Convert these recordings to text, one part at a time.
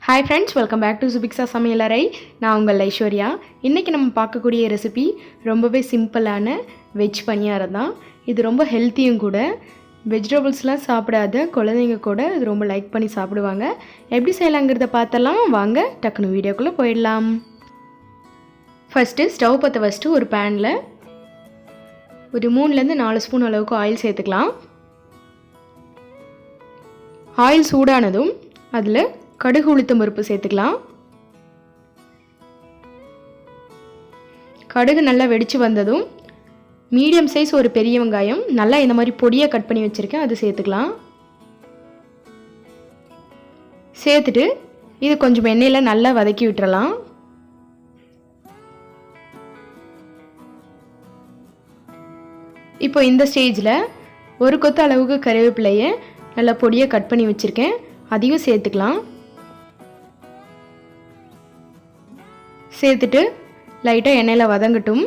Hi friends, welcome back to Subiksa சமையலறை. நான் உங்கள் ஐஸ்வர்யா. இன்னைக்கு நம்ம பார்க்கக்கூடிய ரெசிபி ரொம்பவே சிம்பிளான வெஜ் பனியாரம் தான். இது ரொம்ப ஹெல்த்தியும் கூட. வெஜிடபிள்ஸ்லாம் சாப்பிடாத குழந்தைங்க கூட இது ரொம்ப லைக் பண்ணி சாப்பிடுவாங்க. எப்படி செய்யலாங்கிறத பார்த்தலாம் வாங்க. டக்குனு வீடியோக்குள்ளே போயிடலாம். ஃபஸ்ட்டு ஸ்டவ் பற்ற வச்சுட்டு ஒரு பேனில் ஒரு 3லேருந்து 4 ஸ்பூன் அளவுக்கு ஆயில் சேர்த்துக்கலாம். ஆயில் சூடானதும் அதில் கடுகு உளுத்தம் பருப்பு சேர்த்துக்கலாம். கடுகு நல்லா வெடித்து வந்ததும் மீடியம் சைஸ் ஒரு பெரிய வெங்காயம் நல்லா இந்த மாதிரி பொடியாக கட் பண்ணி வச்சுருக்கேன், அது சேர்த்துக்கலாம். சேர்த்துட்டு இது கொஞ்சம் எண்ணெயில் நல்லா வதக்கி விட்டுறலாம். இப்போ இந்த ஸ்டேஜில் ஒரு கொத்து அளவுக்கு கறிவேப்பிலையை நல்லா பொடியாக கட் பண்ணி வச்சுருக்கேன், அதையும் சேர்த்துக்கலாம். சேர்த்துட்டு லைட்டாக எண்ணெயில் வதங்கட்டும்.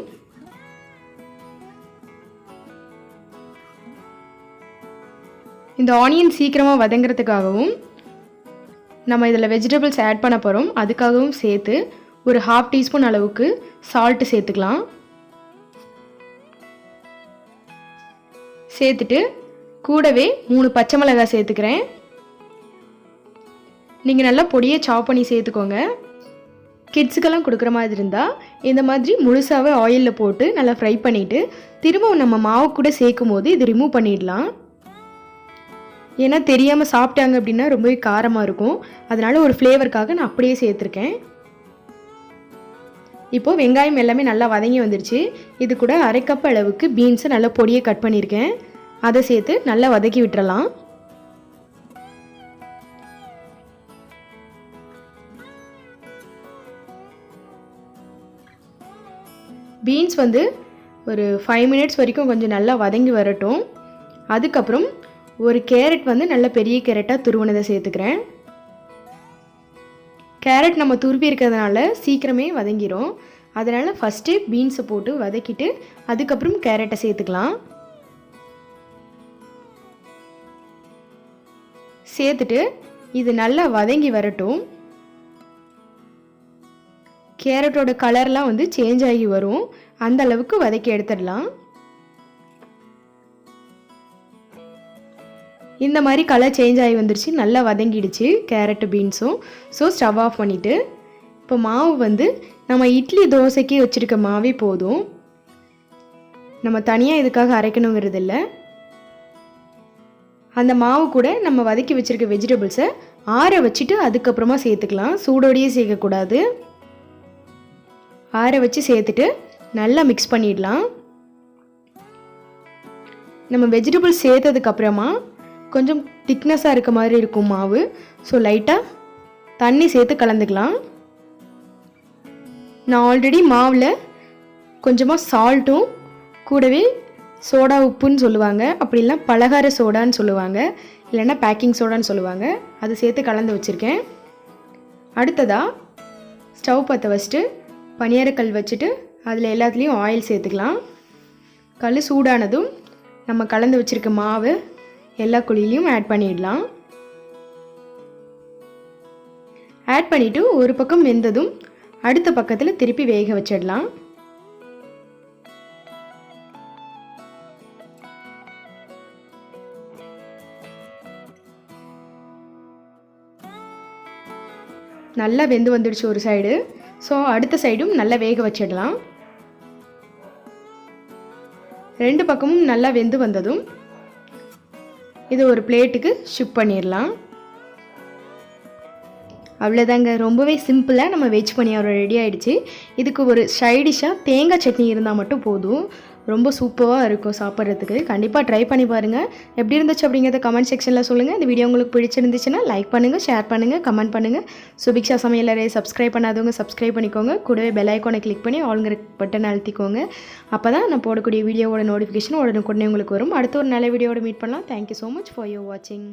இந்த ஆனியன் சீக்கிரமாக வதங்கிறதுக்காகவும் நம்ம இதில் வெஜிடபிள்ஸ் ஆட் பண்ண போகிறோம், அதுக்காகவும் சேர்த்து ஒரு 1/2 டீஸ்பூன் அளவுக்கு சால்ட்டு சேர்த்துக்கலாம். சேர்த்துட்டு கூடவே 3 பச்சை மிளகாய் சேர்த்துக்கிறேன். நீங்கள் நல்லா பொடியை சாப் பண்ணி சேர்த்துக்கோங்க. கிட்ஸுக்கெல்லாம் கொடுக்குற மாதிரி இருந்தால் இந்த மாதிரி முழுசாகவே ஆயிலில் போட்டு நல்லா ஃப்ரை பண்ணிவிட்டு திரும்பவும் நம்ம மாவு கூட சேர்க்கும் போது இது ரிமூவ் பண்ணிடலாம். ஏன்னா தெரியாமல் சாப்பிட்டாங்க அப்படின்னா ரொம்பவே காரமாக இருக்கும், அதனால் ஒரு ஃப்ளேவருக்காக நான் அப்படியே சேர்த்துருக்கேன். இப்போது வெங்காயம் எல்லாமே நல்லா வதங்கி வந்துடுச்சு. இது கூட 1/2 கப் அளவுக்கு பீன்ஸை நல்லா பொடியை கட் பண்ணியிருக்கேன், அதை சேர்த்து நல்லா வதக்கி விட்டுறலாம். பீன்ஸ் ஒரு 5 மினிட்ஸ் வரைக்கும் கொஞ்சம் நல்லா வதங்கி வரட்டும். அதுக்கப்புறம் ஒரு கேரட் நல்ல பெரிய கேரட்டாக துருவனதை சேர்த்துக்கிறேன். கேரட் நம்ம துருவி இருக்கிறதுனால சீக்கிரமே வதங்கிடும், அதனால் ஃபஸ்ட்டு பீன்ஸை போட்டு வதக்கிட்டு அதுக்கப்புறம் கேரட்டை சேர்த்துக்கலாம். சேர்த்துட்டு இது நல்லா வதங்கி வரட்டும். கேரட்டோட கலர்லாம் சேஞ்ச் ஆகி வரும், அந்த அளவுக்கு வதக்கி எடுத்துடலாம். இந்த மாதிரி கலர் சேஞ்ச் ஆகி வந்துருச்சு, நல்லா வதங்கிடுச்சு கேரட்டு பீன்ஸும். ஸோ ஸ்டவ் ஆஃப் பண்ணிவிட்டு இப்போ மாவு நம்ம இட்லி தோசைக்கு வச்சுருக்க மாவே போதும், நம்ம தனியாக இதுக்காக அரைக்கணுங்கிறது இல்லை. அந்த மாவு கூட நம்ம வதக்கி வச்சுருக்க வெஜிடபிள்ஸை ஆற வச்சுட்டு அதுக்கப்புறமா சேர்த்துக்கலாம், சூடோடையே சேர்க்கக்கூடாது. ஆற வச்சு சேர்த்துட்டு நல்லா மிக்ஸ் பண்ணிடலாம். நம்ம வெஜிடபிள்ஸ் சேர்த்ததுக்கப்புறமா கொஞ்சம் திக்னஸாக இருக்க மாதிரி இருக்கும் மாவு, ஸோ லைட்டாக தண்ணி சேர்த்து கலந்துக்கலாம். நான் ஆல்ரெடி மாவில் கொஞ்சமாக சால்ட்டும் கூடவே சோடா உப்புன்னு சொல்லுவாங்க, அப்படிலாம் பலகார சோடான்னு சொல்லுவாங்க, இல்லைன்னா பேக்கிங் சோடான்னு சொல்லுவாங்க, அது சேர்த்து கலந்து வச்சுருக்கேன். அடுத்ததாக ஸ்டவ் பற்ற வச்சுட்டு பனியாரக்கல் வச்சுட்டு அதில் எல்லாத்துலேயும் ஆயில் சேர்த்துக்கலாம். கல் சூடானதும் நம்ம கலந்து வச்சுருக்க மாவு எல்லா குழியிலையும் ஆட் பண்ணிடலாம். ஆட் பண்ணிவிட்டு ஒரு பக்கம் வெந்ததும் அடுத்த பக்கத்தில் திருப்பி வேக வச்சிடலாம். நல்லா வெந்து வந்துடுச்சு ஒரு சைடு, ஸோ அடுத்த சைடும் நல்லா வேக வச்சிடலாம். 2 பக்கமும் நல்லா வெந்து வந்ததும் இது ஒரு பிளேட்டுக்கு ஷிஃப்ட் பண்ணிடலாம். அவ்வளோதாங்க, ரொம்பவே சிம்பிளாக நம்ம வெஜ் பனியாரம் ரெடி ஆகிடுச்சு. இதுக்கு ஒரு சைடிஷாக தேங்காய் சட்னி இருந்தால் மட்டும் போதும், ரொம்ப சூப்பராக இருக்கும் சாப்பிட்றதுக்கு. கண்டிப்பாக ட்ரை பண்ணி பாருங்கள். எப்படி இருந்துச்சு அப்படிங்கிறத கமெண்ட் செக்ஷனில் சொல்லுங்கள். இந்த வீடியோ உங்களுக்கு பிடிச்சிருந்துச்சுன்னா லைக் பண்ணுங்கள், ஷேர் பண்ணுங்கள், கமெண்ட் பண்ணுங்கள். சுபிக்ஷா சமையலறை சப்ஸ்கிரைப் பண்ணாதவங்க சப்ஸ்கிரைப் பண்ணிக்கோங்க, கூடவே பெல் ஐக்கானை கிளிக் பண்ணி ஆளுங்கிற பட்டன் அழுத்திக்கோங்க. அப்போ தான் நான் போடக்கூடிய வீடியோவோட நோட்டிஃபிகேஷன் உடனுக்குடனே உங்களுக்கு வரும். அடுத்த ஒரு நல்ல வீடியோவோட மீட் பண்ணலாம். Thank you so much for your வாட்சிங்.